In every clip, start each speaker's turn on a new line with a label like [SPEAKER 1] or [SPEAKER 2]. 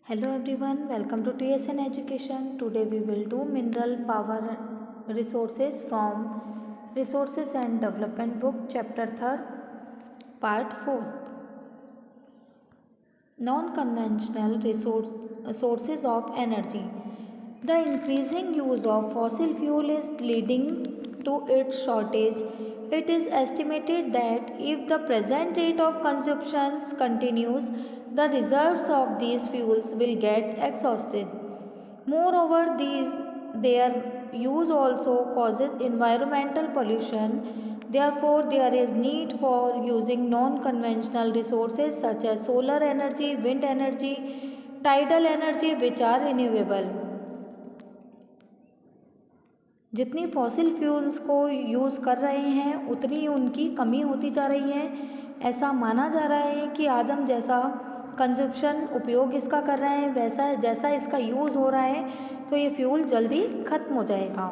[SPEAKER 1] Hello everyone, welcome to TSN Education. Today we will do mineral power resources from Resources and Development book, chapter 3rd, part 4th. Non-conventional sources of energy. The increasing use of fossil fuel is leading to its shortage. It is estimated that if the present rate of consumption continues, the reserves of these fuels will get exhausted. Moreover, their use also causes environmental pollution. Therefore, there is need for using non-conventional resources such as solar energy, wind energy, tidal energy, which are renewable. जितनी fossil fuels को use कर रहे हैं उतनी उनकी कमी होती जा रही है। ऐसा माना जा रहा है कि आज हम जैसा कंजप्शन उपयोग इसका कर रहे हैं वैसा जैसा इसका यूज़ हो रहा है तो ये फ्यूल जल्दी ख़त्म हो जाएगा।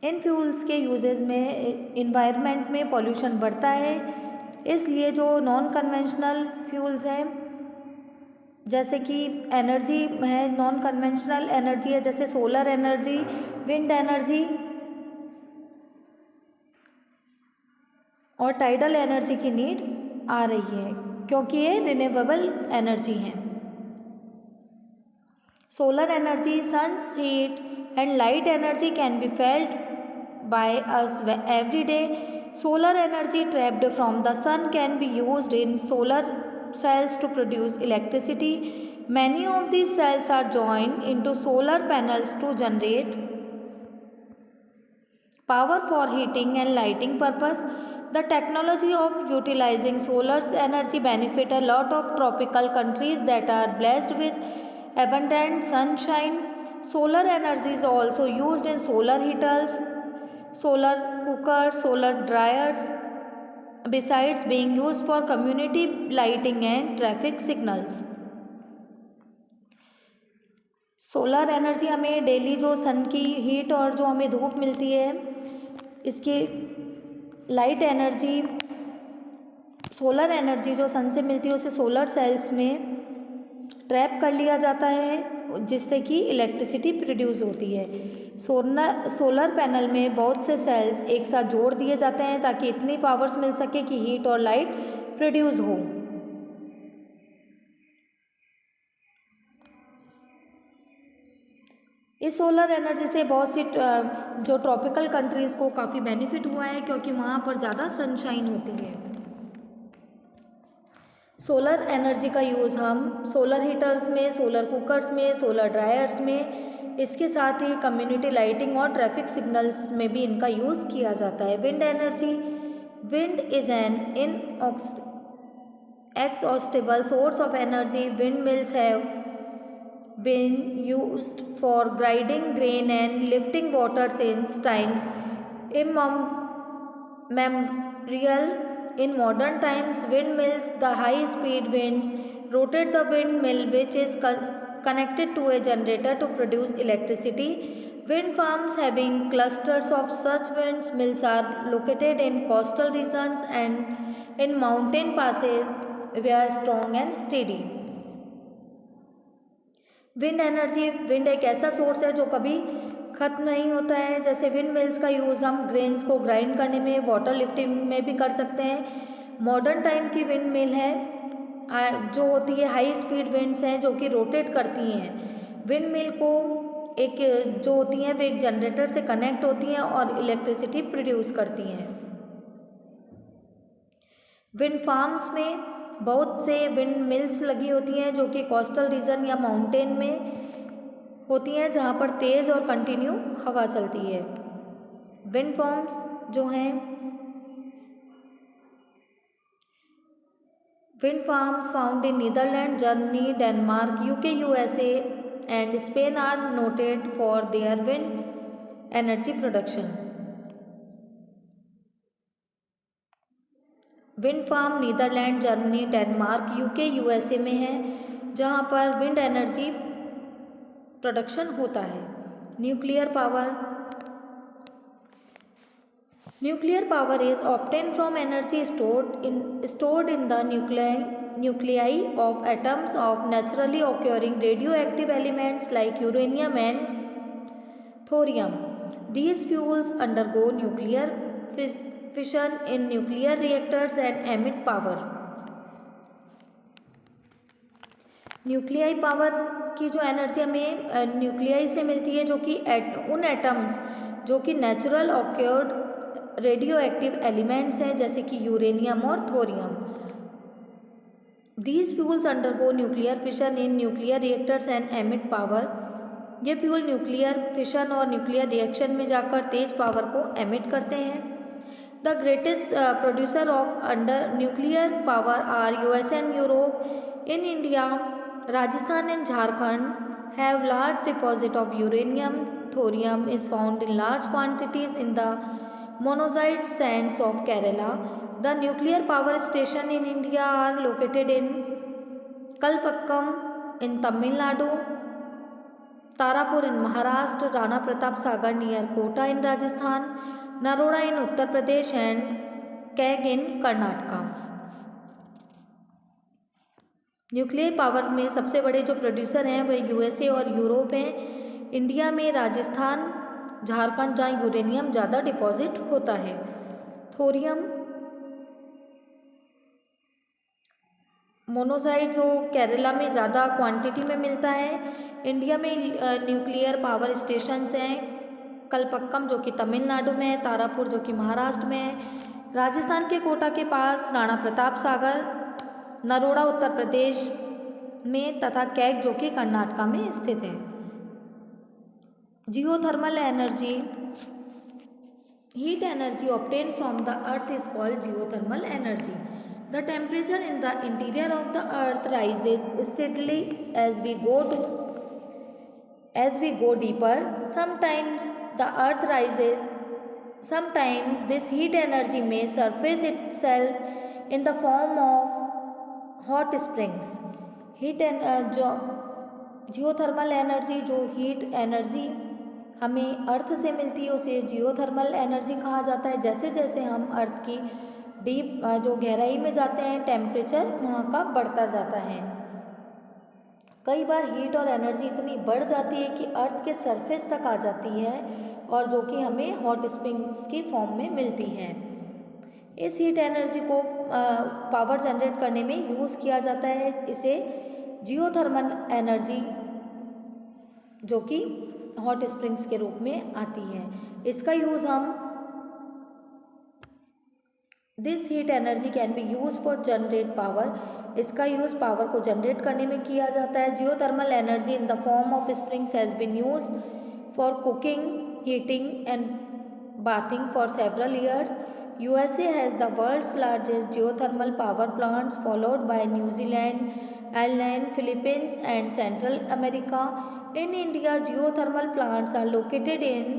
[SPEAKER 1] इन फ्यूल्स के यूजेस में इन्वायरमेंट में पॉल्यूशन बढ़ता है, इसलिए जो नॉन कन्वेंशनल फ्यूल्स हैं जैसे कि एनर्जी है, नॉन कन्वेंशनल एनर्जी है जैसे सोलर एनर्जी, विंड एनर्जी और टाइडल एनर्जी की नीड आ रही है क्योंकि ये रिन्यूएबल एनर्जी हैं। Solar energy, sun's heat and light energy can be felt by us every day. Solar energy trapped from the sun can be used in solar cells to produce electricity. Many of these cells are joined into solar panels to generate power for heating and lighting purpose. The technology of utilizing solar energy benefit a lot of tropical countries that are blessed with abundant sunshine. Solar energy is also used in solar heaters, solar cookers, solar dryers, besides being used for community lighting and traffic signals. Solar energy हमें daily जो सन की heat और जो हमें धूप मिलती है इसकी लाइट एनर्जी, सोलर एनर्जी जो सन से मिलती है उसे सोलर सेल्स में ट्रैप कर लिया जाता है जिससे कि इलेक्ट्रिसिटी प्रोड्यूस होती है। सोलर पैनल में बहुत से सेल्स एक साथ जोड़ दिए जाते हैं ताकि इतनी पावर्स मिल सके कि हीट और लाइट प्रोड्यूस हो। इस सोलर एनर्जी से बहुत सी जो ट्रॉपिकल कंट्रीज़ को काफ़ी बेनिफिट हुआ है क्योंकि वहाँ पर ज़्यादा सनशाइन होती है। सोलर एनर्जी का यूज़ हम सोलर हीटर्स में, सोलर कुकर्स में, सोलर ड्रायर्स में, इसके साथ ही कम्युनिटी लाइटिंग और ट्रैफिक सिग्नल्स में भी इनका यूज़ किया जाता है। Wind energy, wind is an inexhaustible source of energy. Windmills have been used for grinding grain and lifting water since times immemorial. In modern times, windmills, the high-speed winds, rotate the windmill which is connected to a generator to produce electricity. Wind farms having clusters of such windmills are located in coastal regions and in mountain passes where strong and steady. Wind energy, wind एक ऐसा source है जो कभी ख़त्म नहीं होता है। जैसे विंड मिल्स का यूज़ हम ग्रेन्स को ग्राइंड करने में, वाटर लिफ्टिंग में भी कर सकते हैं। मॉडर्न टाइम की विंड मिल है जो होती है हाई स्पीड विंड्स हैं जो कि रोटेट करती हैं। विंड मिल को एक जो होती हैं वे एक जनरेटर से कनेक्ट होती हैं और इलेक्ट्रिसिटी प्रोड्यूस करती हैं। विंड फार्म्स में बहुत से विंड मिल्स लगी होती हैं जो कि कोस्टल रीजन या माउंटेन में होती हैं जहाँ पर तेज़ और कंटिन्यू हवा चलती है। विंड फार्म्स जो हैं, wind farms found in Netherland, Germany, Denmark, UK, USA and Spain are noted for their wind energy production. Wind farm Netherland, Germany, Denmark, UK, USA में है जहाँ पर विंड एनर्जी प्रोडक्शन होता है। Nuclear power, Nuclear power is obtained from energy stored in the nuclei of atoms of naturally occurring radioactive elements like uranium and thorium. These fuels undergo nuclear fission in nuclear reactors and emit power. Nuclei power की जो energy हमें nuclei से मिलती है, जो कि उन atoms जो कि natural occurred radioactive elements हैं, जैसे कि यूरेनियम और thorium. These fuels undergo nuclear fission in nuclear reactors and emit power. ये फ्यूल न्यूक्लियर फिशन और न्यूक्लियर रिएक्शन में जाकर तेज पावर को एमिट करते हैं. The greatest producer of under nuclear power are US and Europe. In India, Rajasthan and Jharkhand have large deposit of uranium. Thorium is found in large quantities in the monazite sands of Kerala. The nuclear power station in India are located in Kalpakkam in Tamil Nadu, Tarapur in Maharashtra, Rana Pratap Sagar near Kota in Rajasthan, Naroda in Uttar Pradesh and Keg in Karnataka. Nuclear power में सबसे बड़े जो producer हैं वह USA और Europe हैं. India में राजस्थान, झारखंड, जहाँ यूरेनियम ज़्यादा डिपॉजिट होता है. थोरियम मोनोसाइट जो केरला में ज़्यादा क्वांटिटी में मिलता है. इंडिया में न्यूक्लियर पावर स्टेशंस हैं कलपक्कम जो कि तमिलनाडु में है, तारापुर जो कि महाराष्ट्र में है, राजस्थान के कोटा के पास राणा प्रताप सागर, नरोड़ा उत्तर प्रदेश में तथा कैग जो कि कर्नाटका में स्थित है. Geothermal energy, heat energy obtain from the earth is called geothermal energy. The temperature in the interior of the earth rises steadily as we go deeper. Sometimes the earth rises, sometimes this heat energy may surface itself in the form of hot springs. जो geothermal energy, जो heat energy हमें earth से मिलती है उसे geothermal energy कहा जाता है. जैसे जैसे हम अर्थ की डीप जो गहराई में जाते हैं टेम्परेचर वहाँ का बढ़ता जाता है. कई बार हीट और एनर्जी इतनी बढ़ जाती है कि अर्थ के सरफेस तक आ जाती है और जो कि हमें हॉट स्प्रिंग्स की फॉर्म में मिलती है. इस हीट एनर्जी को पावर जनरेट करने में यूज़ किया जाता है. इसे जियोथर्मल एनर्जी जो कि हॉट स्प्रिंग्स के रूप में आती है, इसका यूज़ हम this heat energy can be use for generate power. इसका यूज़ पावर को जनरेट करने में किया जाता है. Geothermal energy in the form of springs has been use for cooking, heating and bathing for several years. USA has the world's largest geothermal power plants, followed by New Zealand, Ireland, Philippines, and Central America. In India, geothermal plants are located in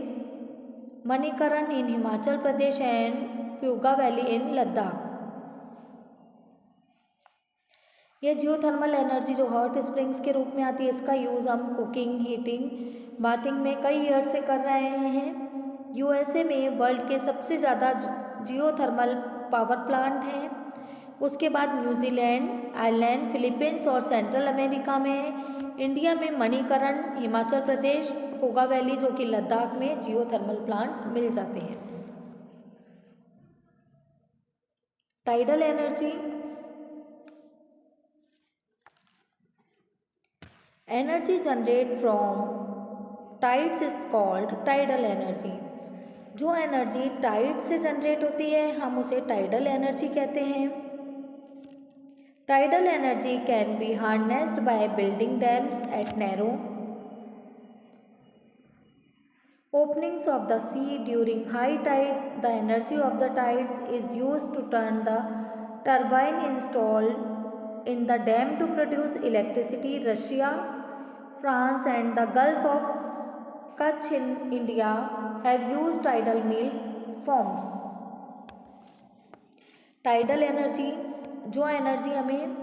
[SPEAKER 1] Manikaran in Himachal Pradesh and Puga Valley in Ladakh. यह geothermal energy जो hot springs के रूप में आती है, इसका use हम cooking, heating, bathing में कई ईयर से कर रहे हैं. यूएसए में वर्ल्ड के सबसे ज़्यादा जियोथर्मल पावर प्लांट हैं. उसके बाद न्यूजीलैंड, आयरलैंड, फिलीपींस और सेंट्रल अमेरिका में. इंडिया में मणिकरण, हिमाचल प्रदेश, पुगा वैली जो कि लद्दाख में जियोथर्मल प्लांट्स मिल जाते हैं. Tidal energy, energy generate from tides is called tidal energy. जो एनर्जी टाइड से जनरेट होती है हम उसे टाइडल एनर्जी कहते हैं. Tidal energy can be harnessed by building dams at narrow openings of the sea during high tide. The energy of the tides is used to turn the turbine installed in the dam to produce electricity. Russia, France and the Gulf of Kutch in India have used tidal mill forms. Tidal energy, जो energy हमें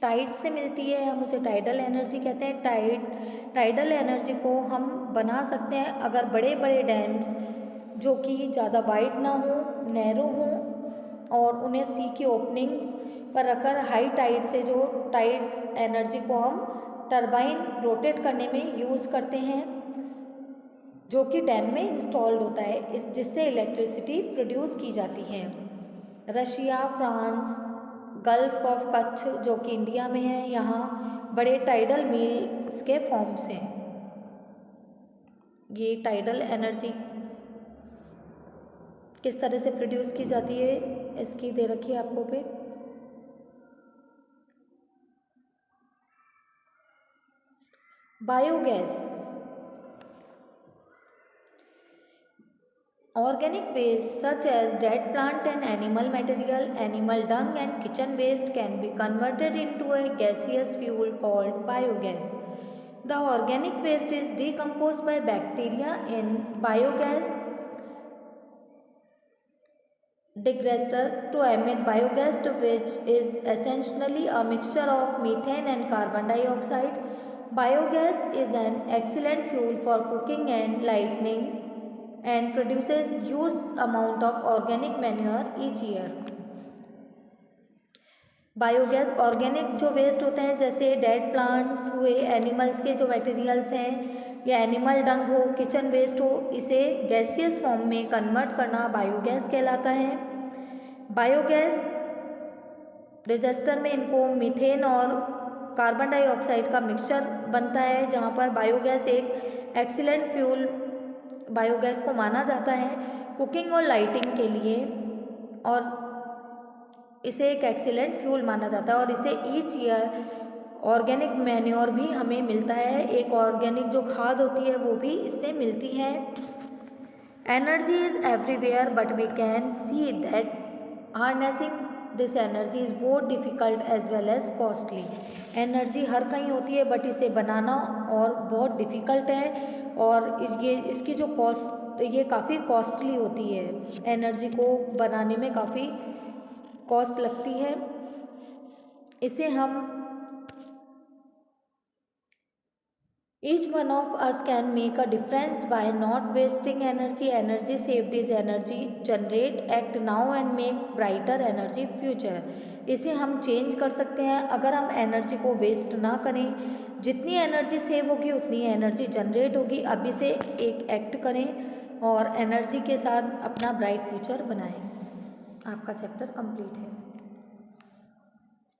[SPEAKER 1] Tide से मिलती है हम उसे tidal energy कहते हैं. Tidal energy को हम बना सकते हैं अगर बड़े बड़े डैम्स जो कि ज़्यादा वाइड ना हो, नैरो हो, और उन्हें सी की ओपनिंग्स पर रखकर हाई टाइड से जो टाइड एनर्जी को हम टरबाइन रोटेट करने में यूज़ करते हैं, जो कि डैम में इंस्टॉल्ड होता है, इस जिससे इलेक्ट्रिसिटी प्रोड्यूस की जाती है। Russia, France, gulf of Kutch जो कि इंडिया में है, यहाँ बड़े टाइडल मिल्स के फॉर्म्स हैं। ये टाइडल एनर्जी किस तरह से प्रोड्यूस की जाती है इसकी दे रखी है आपको पे। Biogas, organic waste such as dead plant and animal material, animal dung and kitchen waste can be converted into a gaseous fuel called biogas. The organic waste is decomposed by bacteria in biogas digesters to emit biogas, which is essentially a mixture of methane and carbon dioxide. Biogas is an excellent fuel for cooking and lighting and produces huge amount of organic manure each year. Biogas organic जो waste होते हैं, जैसे dead plants हुए, animals के जो materials हैं, या animal डंग हो, किचन वेस्ट हो, इसे गैसियस फॉर्म में कन्वर्ट करना बायोगैस कहलाता है। बायोगैस डिजेस्टर में इनको मीथेन और कार्बन डाइऑक्साइड का मिक्सचर बनता है, जहाँ पर बायोगैस एक एक्सीलेंट फ्यूल बायोगैस को माना जाता है कुकिंग और लाइटिंग के लिए, और इसे एक एक्सीलेंट फ्यूल माना जाता है, और इसे ईच ईयर ऑर्गेनिक मैन्योर भी हमें मिलता है, एक ऑर्गेनिक जो खाद होती है वो भी इससे मिलती है। Energy is everywhere but we can see that harnessing this energy is both difficult as well as costly. Energy हर कहीं होती है बट इसे बनाना और बहुत डिफ़िकल्ट है, और इसकी जो कॉस्ट, ये काफ़ी कॉस्टली होती है, एनर्जी को बनाने में काफ़ी कॉस्ट लगती है। इसे हम each one of us can make a difference bye not wasting energy. Energy saved is energy generate, act now and make brighter energy future. इसे हम चेंज कर सकते हैं अगर हम एनर्जी को वेस्ट ना करें। जितनी एनर्जी सेव होगी उतनी एनर्जी जनरेट होगी। अभी से एक एक्ट करें और एनर्जी के साथ अपना ब्राइट फ्यूचर बनाएं। आपका चैप्टर कंप्लीट है।